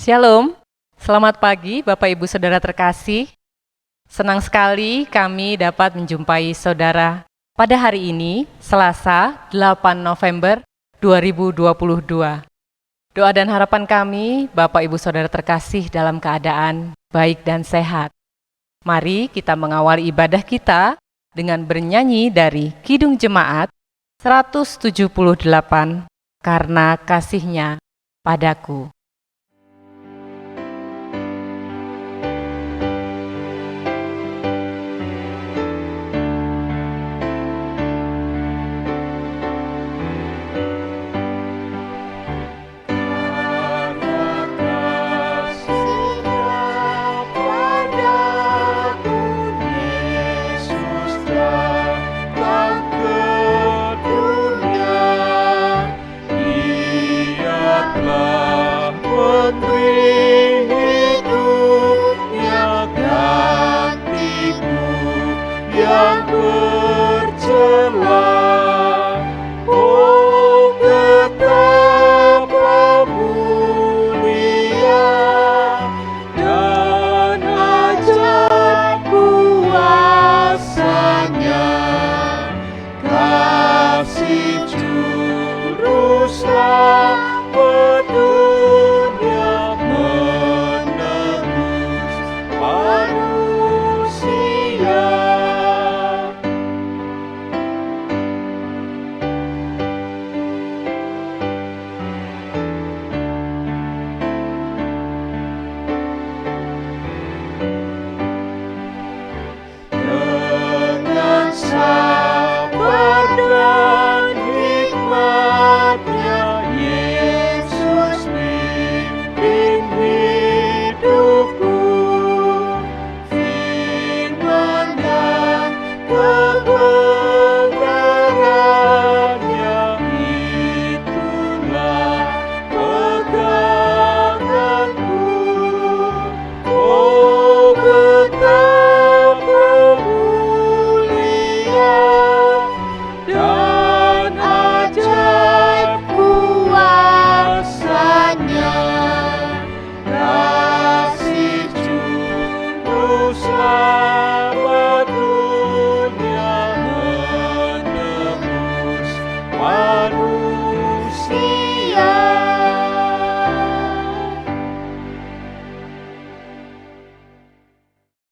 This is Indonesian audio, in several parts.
Shalom, selamat pagi Bapak Ibu Saudara terkasih. Senang sekali kami dapat menjumpai saudara pada hari ini, Selasa 8 November 2022. Doa dan harapan kami, Bapak Ibu Saudara terkasih dalam keadaan baik dan sehat. Mari kita mengawali ibadah kita dengan bernyanyi dari Kidung Jemaat 178, Karena Kasih-Nya Padaku.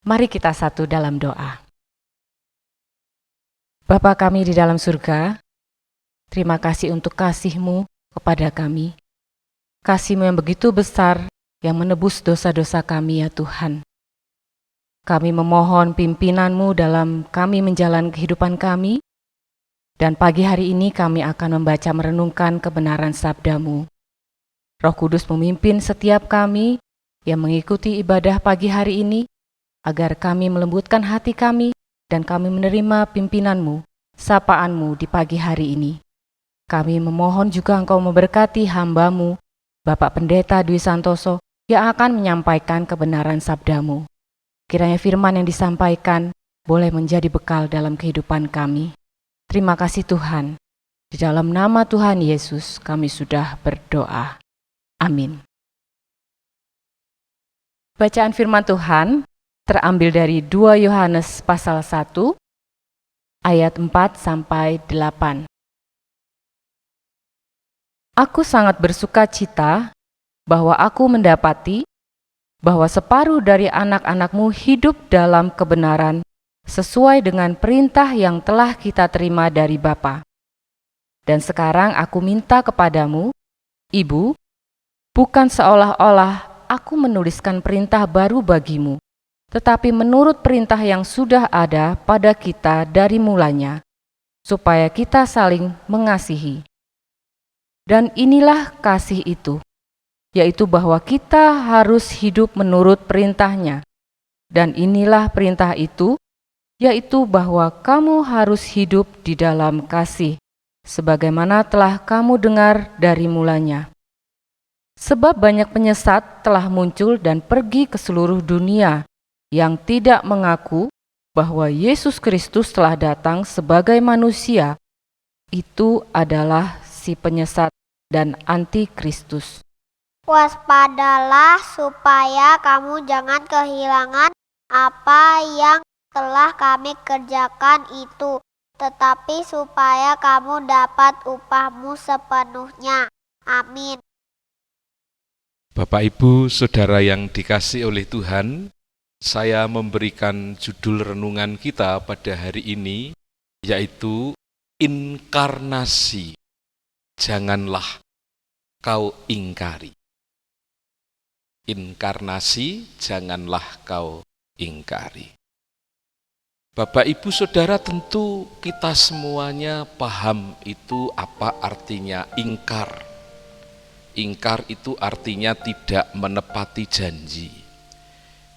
Mari kita satu dalam doa. Bapa kami di dalam surga, terima kasih untuk kasih-Mu kepada kami. Kasih-Mu yang begitu besar yang menebus dosa-dosa kami ya Tuhan. Kami memohon pimpinan-Mu dalam kami menjalani kehidupan kami, dan pagi hari ini kami akan membaca merenungkan kebenaran sabda-Mu. Roh Kudus memimpin setiap kami yang mengikuti ibadah pagi hari ini, agar kami melembutkan hati kami dan kami menerima pimpinan-Mu, sapaan-Mu di pagi hari ini. Kami memohon juga Engkau memberkati hamba-Mu, Bapak Pendeta Dwi Santoso, yang akan menyampaikan kebenaran sabda-Mu. Kiranya firman yang disampaikan boleh menjadi bekal dalam kehidupan kami. Terima kasih Tuhan. Di dalam nama Tuhan Yesus kami sudah berdoa. Amin. Bacaan firman Tuhan terambil dari 2 Yohanes pasal 1 ayat 4-8. Aku sangat bersuka cita bahwa aku mendapati bahwa separuh dari anak-anak-Mu hidup dalam kebenaran sesuai dengan perintah yang telah kita terima dari Bapa. Dan sekarang aku minta kepadamu, Ibu, bukan seolah-olah aku menuliskan perintah baru bagimu, tetapi menurut perintah yang sudah ada pada kita dari mulanya, supaya kita saling mengasihi. Dan inilah kasih itu, yaitu bahwa kita harus hidup menurut perintahnya. Dan inilah perintah itu, yaitu bahwa kamu harus hidup di dalam kasih, sebagaimana telah kamu dengar dari mulanya. Sebab banyak penyesat telah muncul dan pergi ke seluruh dunia, yang tidak mengaku bahwa Yesus Kristus telah datang sebagai manusia. Itu adalah si penyesat dan antikristus. Waspadalah supaya kamu jangan kehilangan apa yang telah kami kerjakan itu, tetapi supaya kamu dapat upahmu sepenuhnya. Amin. Bapak, Ibu, Saudara yang dikasihi oleh Tuhan, saya memberikan judul renungan kita pada hari ini, yaitu Inkarnasi, janganlah kau ingkari. Inkarnasi, janganlah kau ingkari. Bapak, Ibu, Saudara, tentu kita semuanya paham itu apa artinya ingkar. Ingkar itu artinya tidak menepati janji.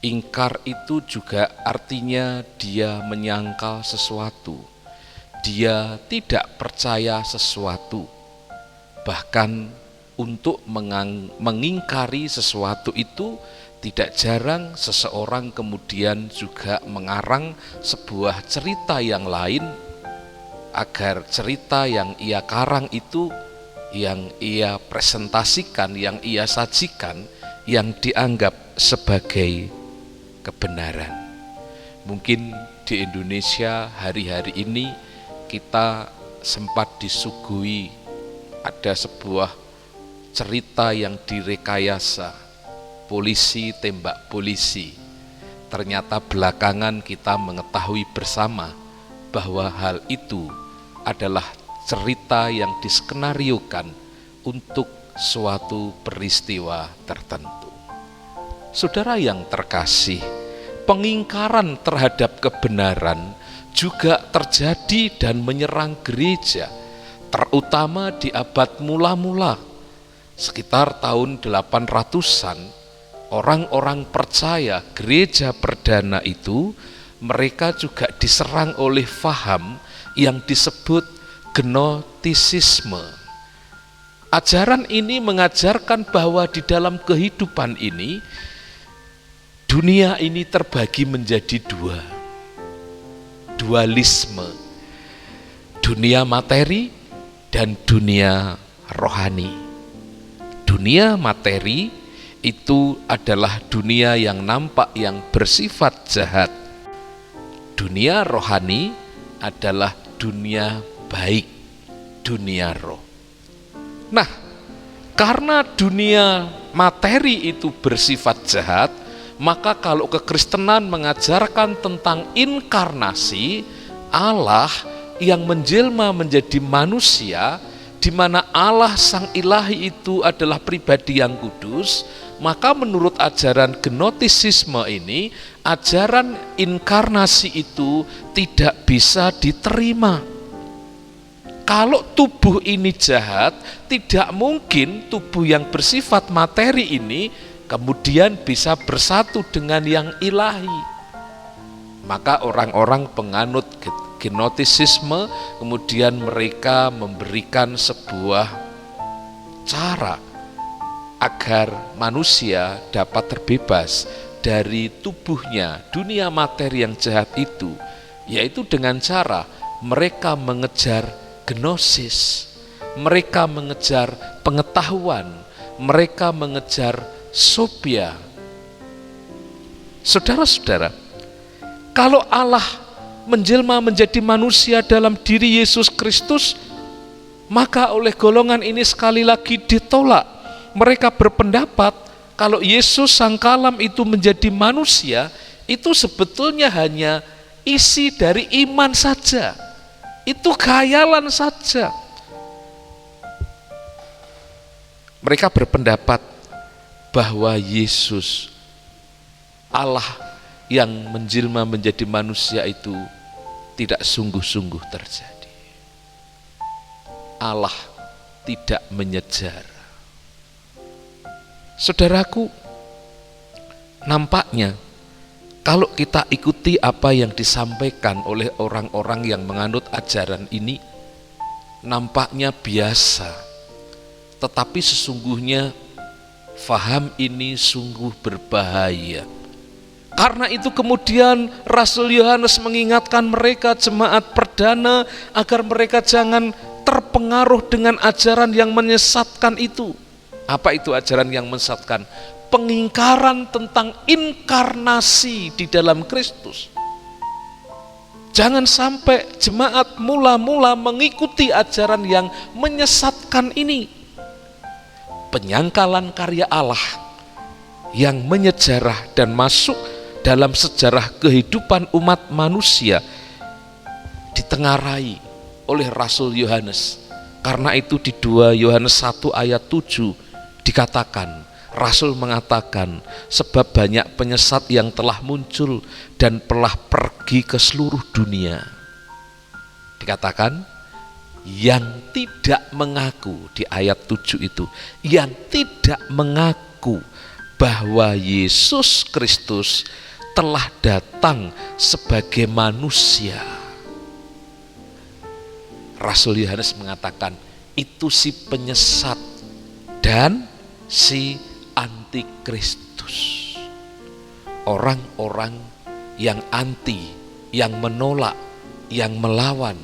Ingkar itu juga artinya dia menyangkal sesuatu. Dia tidak percaya sesuatu. Bahkan untuk mengingkari sesuatu itu tidak jarang seseorang kemudian juga mengarang sebuah cerita yang lain agar cerita yang ia karang itu, yang ia presentasikan, yang ia sajikan, yang dianggap sebagai kebenaran. Mungkin di Indonesia hari-hari ini kita sempat disuguhi ada sebuah cerita yang direkayasa, polisi tembak polisi. Ternyata belakangan kita mengetahui bersama bahwa hal itu adalah cerita yang diskenariokan untuk suatu peristiwa tertentu. Saudara yang terkasih, pengingkaran terhadap kebenaran juga terjadi dan menyerang gereja, terutama di abad mula-mula. Sekitar tahun 800-an, orang-orang percaya gereja perdana itu, mereka juga diserang oleh faham yang disebut gnostisisme. Ajaran ini mengajarkan bahwa di dalam kehidupan ini, dunia ini terbagi menjadi dua. Dualisme, dunia materi dan dunia rohani. Dunia materi itu adalah dunia yang nampak, yang bersifat jahat. Dunia rohani adalah dunia baik, dunia roh. Nah, karena dunia materi itu bersifat jahat, maka kalau kekristenan mengajarkan tentang inkarnasi, Allah yang menjelma menjadi manusia, di mana Allah Sang Ilahi itu adalah pribadi yang kudus, maka menurut ajaran gnostisisme ini, ajaran inkarnasi itu tidak bisa diterima. Kalau tubuh ini jahat, tidak mungkin tubuh yang bersifat materi ini kemudian bisa bersatu dengan yang ilahi. Maka orang-orang penganut gnostisisme kemudian mereka memberikan sebuah cara agar manusia dapat terbebas dari tubuhnya dunia materi yang jahat itu, yaitu dengan cara mereka mengejar gnosis, mereka mengejar pengetahuan, mereka mengejar sophia. Saudara-saudara, kalau Allah menjelma menjadi manusia dalam diri Yesus Kristus, maka oleh golongan ini sekali lagi ditolak. Mereka berpendapat kalau Yesus Sang Kalam itu menjadi manusia, itu sebetulnya hanya isi dari iman saja. Itu khayalan saja. Mereka berpendapat bahwa Yesus, Allah yang menjelma menjadi manusia itu tidak sungguh-sungguh terjadi. Allah tidak menyejar. Saudaraku, nampaknya kalau kita ikuti apa yang disampaikan oleh orang-orang yang menganut ajaran ini, nampaknya biasa, tetapi sesungguhnya faham ini sungguh berbahaya. Karena itu kemudian Rasul Yohanes mengingatkan mereka, jemaat perdana, agar mereka jangan terpengaruh dengan ajaran yang menyesatkan itu. Apa itu ajaran yang menyesatkan? Pengingkaran tentang inkarnasi di dalam Kristus. Jangan sampai jemaat mula-mula mengikuti ajaran yang menyesatkan ini. Penyangkalan karya Allah yang menyejarah dan masuk dalam sejarah kehidupan umat manusia ditengarai oleh Rasul Yohanes. Karena itu di 2 Yohanes 1 ayat 7 dikatakan, Rasul mengatakan, sebab banyak penyesat yang telah muncul dan telah pergi ke seluruh dunia. Dikatakan, yang tidak mengaku, di ayat 7 itu, yang tidak mengaku bahwa Yesus Kristus telah datang sebagai manusia. Rasul Yohanes mengatakan, itu si penyesat dan si antikristus. Orang-orang yang anti, yang menolak, yang melawan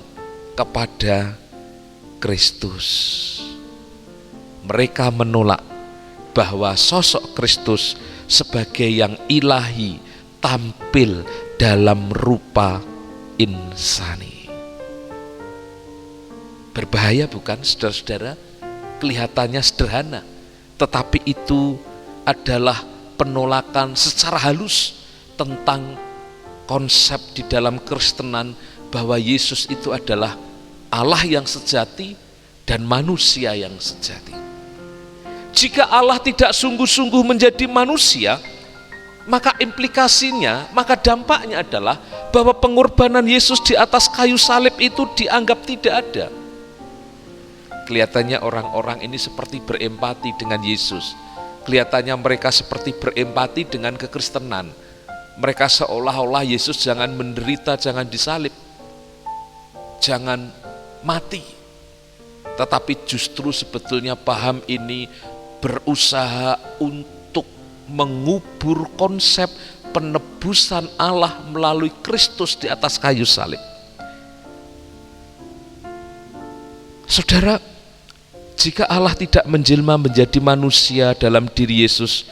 kepada Kristus. Mereka menolak bahwa sosok Kristus sebagai yang ilahi tampil dalam rupa insani. Berbahaya bukan, saudara-saudara? Kelihatannya sederhana, tetapi itu adalah penolakan secara halus tentang konsep di dalam Kristenan bahwa Yesus itu adalah Allah yang sejati dan manusia yang sejati. Jika Allah tidak sungguh-sungguh menjadi manusia, maka implikasinya, maka dampaknya adalah bahwa pengorbanan Yesus di atas kayu salib itu dianggap tidak ada. Kelihatannya orang-orang ini seperti berempati dengan Yesus. Kelihatannya mereka seperti berempati dengan kekristenan. Mereka seolah-olah Yesus jangan menderita, jangan disalib, jangan mati. Tetapi justru sebetulnya paham ini berusaha untuk mengubur konsep penebusan Allah melalui Kristus di atas kayu salib. Saudara, jika Allah tidak menjelma menjadi manusia dalam diri Yesus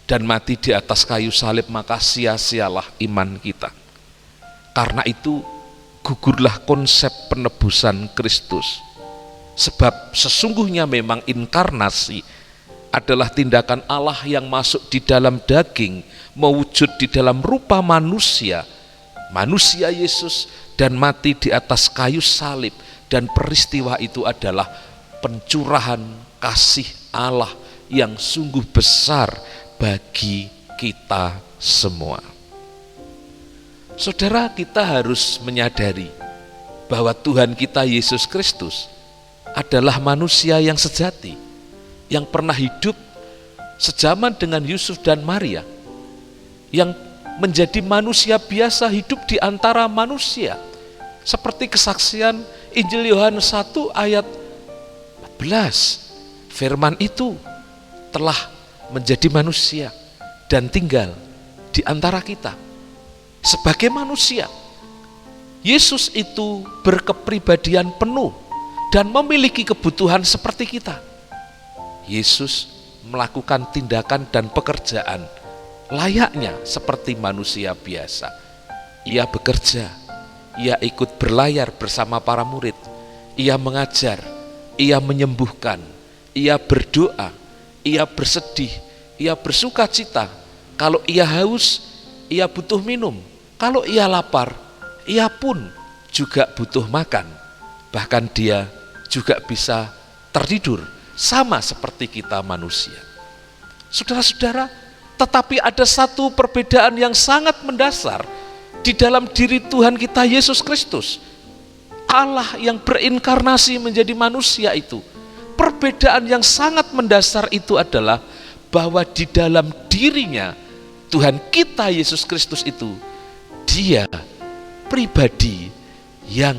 dan mati di atas kayu salib, maka sia-sialah iman kita. Karena itu gugurlah konsep penebusan Kristus. Sebab sesungguhnya memang inkarnasi adalah tindakan Allah yang masuk di dalam daging, mewujud di dalam rupa manusia, manusia Yesus, dan mati di atas kayu salib. Dan peristiwa itu adalah pencurahan kasih Allah yang sungguh besar bagi kita semua. Saudara, kita harus menyadari bahwa Tuhan kita Yesus Kristus adalah manusia yang sejati, yang pernah hidup sejaman dengan Yusuf dan Maria, yang menjadi manusia biasa hidup di antara manusia, seperti kesaksian Injil Yohanes 1 ayat 14. Firman itu telah menjadi manusia dan tinggal di antara kita. Sebagai manusia, Yesus itu berkepribadian penuh dan memiliki kebutuhan seperti kita. Yesus melakukan tindakan dan pekerjaan layaknya seperti manusia biasa. Ia bekerja, ia ikut berlayar bersama para murid, ia mengajar, ia menyembuhkan, ia berdoa, ia bersedih, ia bersuka cita. Kalau ia haus, ia butuh minum. Kalau ia lapar, ia pun juga butuh makan. Bahkan dia juga bisa tertidur, sama seperti kita manusia. Saudara-saudara, tetapi ada satu perbedaan yang sangat mendasar di dalam diri Tuhan kita Yesus Kristus. Allah yang berinkarnasi menjadi manusia itu, perbedaan yang sangat mendasar itu adalah bahwa di dalam dirinya Tuhan kita Yesus Kristus itu, dia pribadi yang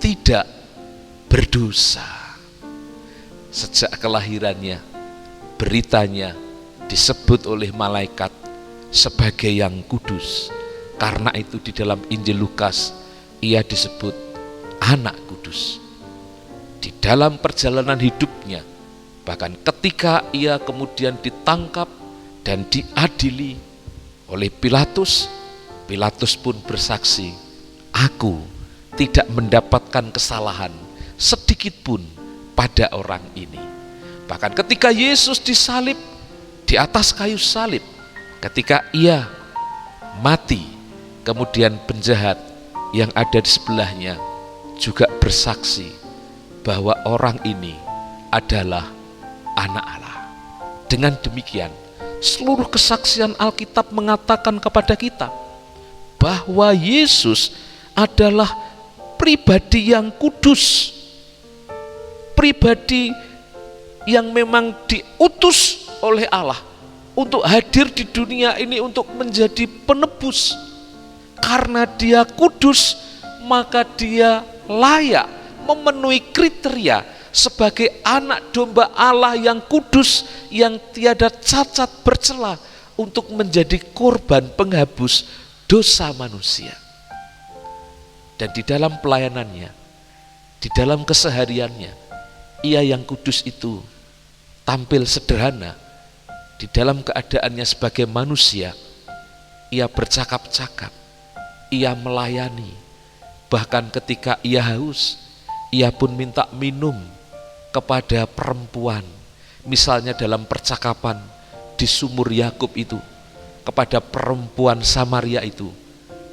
tidak berdosa. Sejak kelahirannya, beritanya disebut oleh malaikat sebagai yang kudus. Karena itu di dalam Injil Lukas ia disebut anak kudus. Di dalam perjalanan hidupnya Bahkan ketika ia kemudian ditangkap dan diadili oleh Pilatus, Pilatus pun bersaksi, aku tidak mendapatkan kesalahan sedikit pun pada orang ini. Bahkan ketika Yesus disalib di atas kayu salib, ketika ia mati, kemudian penjahat yang ada di sebelahnya juga bersaksi bahwa orang ini adalah anak Allah. Dengan demikian, seluruh kesaksian Alkitab mengatakan kepada kita bahwa Yesus adalah pribadi yang kudus, pribadi yang memang diutus oleh Allah untuk hadir di dunia ini untuk menjadi penebus. Karena dia kudus, maka dia layak memenuhi kriteria sebagai anak domba Allah yang kudus, yang tiada cacat bercela untuk menjadi korban penghapus dosa manusia. Dan di dalam pelayanannya, di dalam kesehariannya, ia yang kudus itu tampil sederhana. Di dalam keadaannya sebagai manusia, ia bercakap-cakap, ia melayani. Bahkan ketika ia haus, ia pun minta minum kepada perempuan. Misalnya dalam percakapan di sumur Yakub itu, kepada perempuan Samaria itu,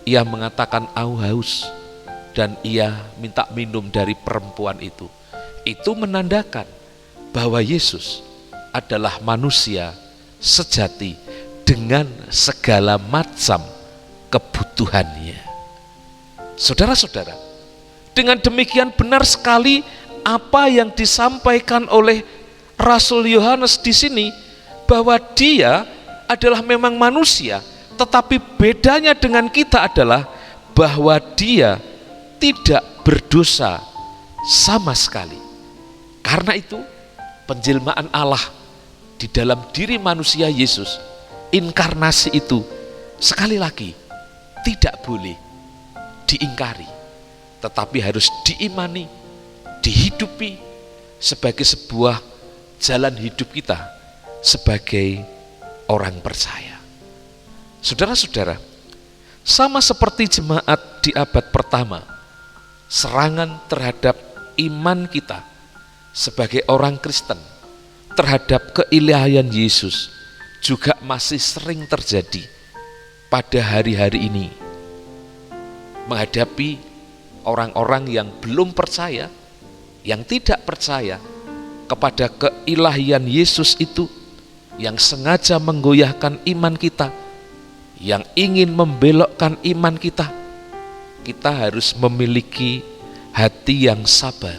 ia mengatakan aku haus, dan ia minta minum dari perempuan itu. Itu menandakan bahwa Yesus adalah manusia sejati dengan segala macam kebutuhannya. Saudara-saudara, dengan demikian benar sekali apa yang disampaikan oleh Rasul Yohanes di sini, bahwa dia adalah memang manusia, tetapi bedanya dengan kita adalah bahwa dia tidak berdosa sama sekali. Karena itu penjelmaan Allah di dalam diri manusia Yesus, inkarnasi itu sekali lagi tidak boleh diingkari, tetapi harus diimani, dihidupi sebagai sebuah jalan hidup kita sebagai orang percaya. Saudara-saudara, sama seperti jemaat di abad pertama, serangan terhadap iman kita sebagai orang Kristen terhadap keilahian Yesus juga masih sering terjadi pada hari-hari ini. Menghadapi orang-orang yang belum percaya, yang tidak percaya kepada keilahian Yesus itu, yang sengaja menggoyahkan iman kita, yang ingin membelokkan iman kita, kita harus memiliki hati yang sabar,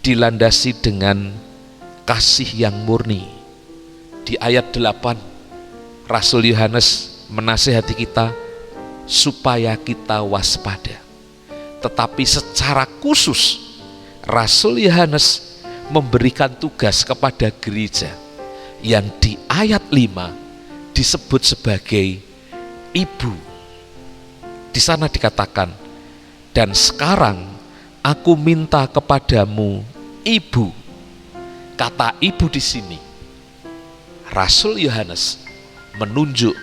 dilandasi dengan kasih yang murni. Di ayat 8, Rasul Yohanes menasihati kita supaya kita waspada. Tetapi secara khusus Rasul Yohanes memberikan tugas kepada gereja yang di ayat 5 disebut sebagai ibu. Di sana dikatakan, dan sekarang aku minta kepadamu ibu. Kata ibu di sini, Rasul Yohanes menunjuk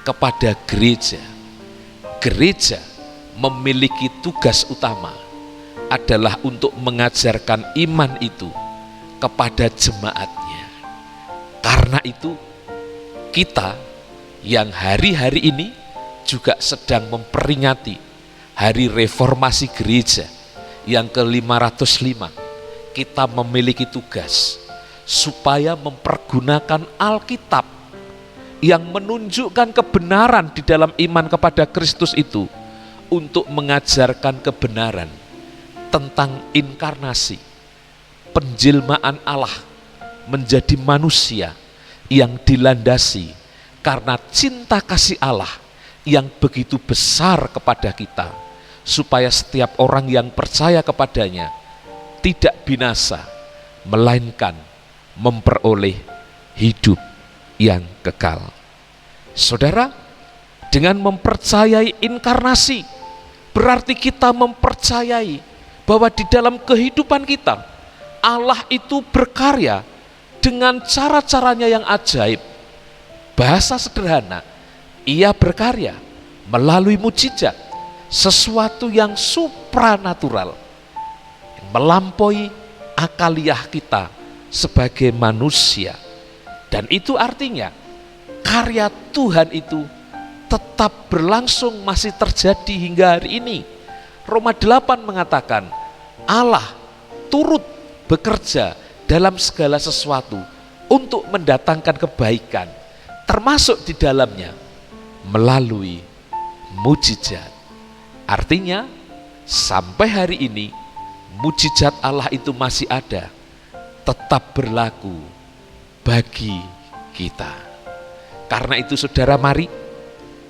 kepada gereja. Gereja memiliki tugas utama adalah untuk mengajarkan iman itu kepada jemaatnya. Karena itu kita yang hari-hari ini juga sedang memperingati hari reformasi gereja yang ke-505, kita memiliki tugas supaya mempergunakan Alkitab yang menunjukkan kebenaran di dalam iman kepada Kristus itu untuk mengajarkan kebenaran tentang inkarnasi, penjelmaan Allah menjadi manusia yang dilandasi karena cinta kasih Allah yang begitu besar kepada kita, supaya setiap orang yang percaya kepadanya tidak binasa, melainkan memperoleh hidup yang kekal. Saudara, dengan mempercayai inkarnasi, berarti kita mempercayai bahwa di dalam kehidupan kita Allah itu berkarya dengan cara-caranya yang ajaib, bahasa sederhana, ia berkarya melalui mujizat, sesuatu yang supranatural, yang melampaui akaliah kita sebagai manusia. Dan itu artinya karya Tuhan itu tetap berlangsung, masih terjadi hingga hari ini. Roma 8 mengatakan Allah turut bekerja dalam segala sesuatu untuk mendatangkan kebaikan, termasuk di dalamnya melalui mujizat. Artinya sampai hari ini mujizat Allah itu masih ada, tetap berlaku bagi kita. Karena itu saudara, mari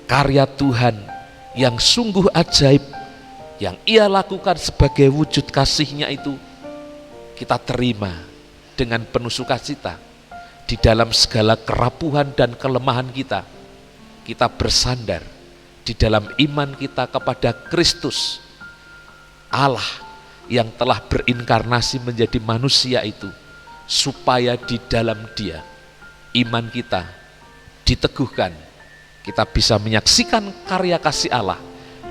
karya Tuhan yang sungguh ajaib yang ia lakukan sebagai wujud kasih-Nya itu kita terima dengan penuh sukacita. Di dalam segala kerapuhan dan kelemahan kita, kita bersandar di dalam iman kita kepada Kristus, Allah yang telah berinkarnasi menjadi manusia itu, supaya di dalam Dia iman kita diteguhkan, kita bisa menyaksikan karya kasih Allah,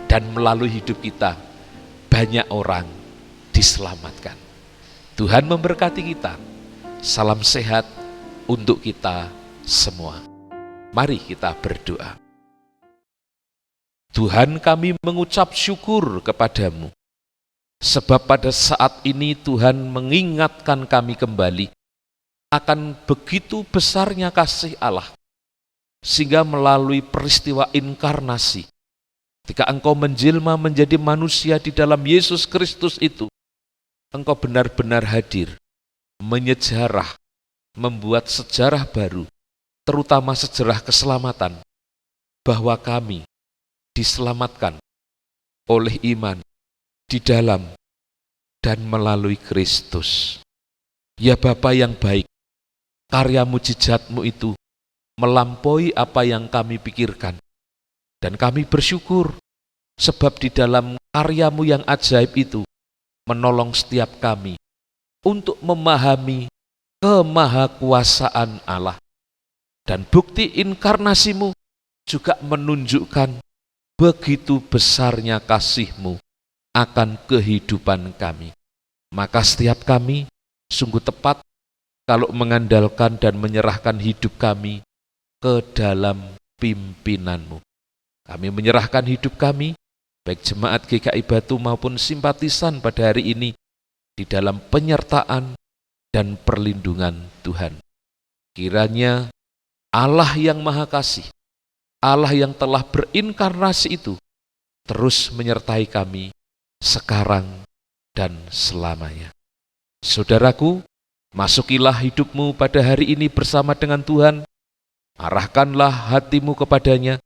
dan melalui hidup kita banyak orang diselamatkan. Tuhan memberkati kita. Salam sehat untuk kita semua. Mari kita berdoa. Tuhan, kami mengucap syukur kepadamu, sebab pada saat ini Tuhan mengingatkan kami kembali akan begitu besarnya kasih Allah, sehingga melalui peristiwa inkarnasi, ketika Engkau menjelma menjadi manusia di dalam Yesus Kristus itu, Engkau benar-benar hadir, menyejarah, membuat sejarah baru, terutama sejarah keselamatan, bahwa kami diselamatkan oleh iman di dalam dan melalui Kristus. Ya Bapa yang baik, karya mujizat-Mu itu melampaui apa yang kami pikirkan. Dan kami bersyukur, sebab di dalam karya-Mu yang ajaib itu, menolong setiap kami untuk memahami kemahakuasaan Allah. Dan bukti inkarnasi-Mu juga menunjukkan begitu besarnya kasih-Mu akan kehidupan kami. Maka setiap kami sungguh tepat kalau mengandalkan dan menyerahkan hidup kami ke dalam pimpinan-Mu. Kami menyerahkan hidup kami, baik jemaat GKI Batu maupun simpatisan pada hari ini, di dalam penyertaan dan perlindungan Tuhan. Kiranya Allah yang Maha Kasih, Allah yang telah berinkarnasi itu, terus menyertai kami sekarang dan selamanya. Saudaraku, masukilah hidupmu pada hari ini bersama dengan Tuhan, arahkanlah hatimu kepadanya,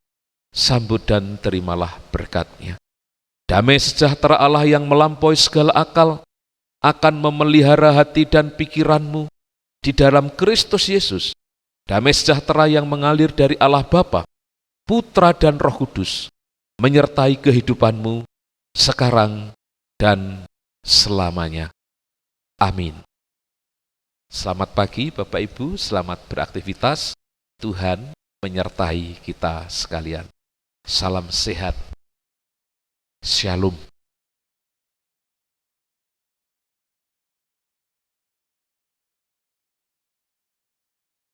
sambut dan terimalah berkat-Nya. Damai sejahtera Allah yang melampaui segala akal akan memelihara hati dan pikiranmu di dalam Kristus Yesus. Damai sejahtera yang mengalir dari Allah Bapa, Putra dan Roh Kudus menyertai kehidupanmu sekarang dan selamanya. Amin. Selamat pagi Bapak Ibu, selamat beraktivitas. Tuhan menyertai kita sekalian. Salam sehat. Shalom.